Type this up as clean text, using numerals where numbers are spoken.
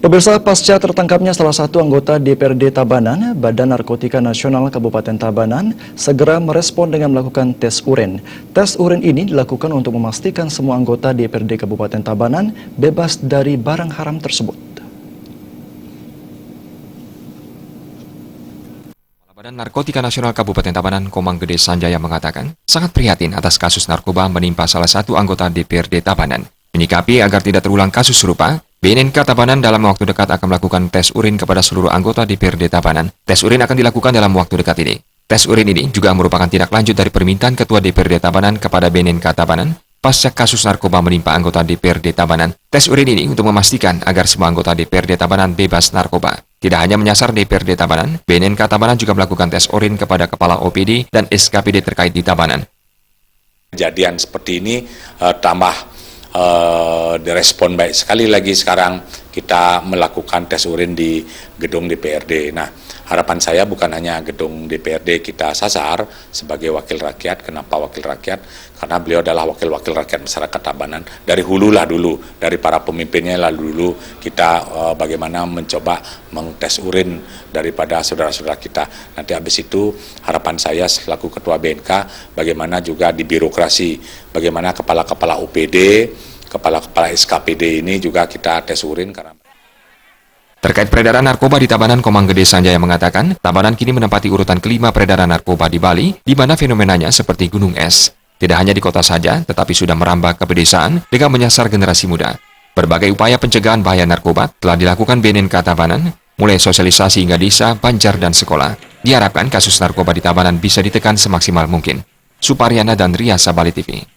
Pemirsa, pasca tertangkapnya salah satu anggota DPRD Tabanan, Badan Narkotika Nasional Kabupaten Tabanan segera merespon dengan melakukan tes urin. Tes urin ini dilakukan untuk memastikan semua anggota DPRD Kabupaten Tabanan bebas dari barang haram tersebut. Badan Narkotika Nasional Kabupaten Tabanan, Komang Gede Sanjaya mengatakan, sangat prihatin atas kasus narkoba menimpa salah satu anggota DPRD Tabanan. Menyikapi agar tidak terulang kasus serupa, BNNK Tabanan dalam waktu dekat akan melakukan tes urin kepada seluruh anggota DPRD Tabanan. Tes urin akan dilakukan dalam waktu dekat ini. Tes urin ini juga merupakan tindak lanjut dari permintaan Ketua DPRD Tabanan kepada BNNK Tabanan pasca kasus narkoba menimpa anggota DPRD Tabanan. Tes urin ini untuk memastikan agar semua anggota DPRD Tabanan bebas narkoba. Tidak hanya menyasar DPRD Tabanan, BNNK Tabanan juga melakukan tes urin kepada Kepala OPD dan SKPD terkait di Tabanan. Kejadian seperti ini tambah direspon baik. Sekali lagi sekarang kita melakukan tes urin di gedung DPRD. Nah, harapan saya bukan hanya gedung DPRD kita sasar sebagai wakil rakyat. Kenapa wakil rakyat? Karena beliau adalah wakil-wakil rakyat masyarakat Tabanan. Dari hulu lah dulu, dari para pemimpinnya lah dulu kita bagaimana mencoba mengtes urin daripada saudara-saudara kita. Nanti habis itu harapan saya selaku Ketua BNK bagaimana juga di birokrasi, bagaimana kepala-kepala OPD, kepala-kepala SKPD ini juga kita tes urin karena Terkait peredaran narkoba di Tabanan, Komang Gede Sanjaya mengatakan, Tabanan kini menempati urutan kelima peredaran narkoba di Bali, di mana fenomenanya seperti gunung es. Tidak hanya di kota saja, tetapi sudah merambah ke pedesaan dengan menyasar generasi muda. Berbagai upaya pencegahan bahaya narkoba telah dilakukan BNNK Tabanan, mulai sosialisasi hingga desa, banjar, dan sekolah. Diharapkan kasus narkoba di Tabanan bisa ditekan semaksimal mungkin. Suparyana dan Ria Sabali TV.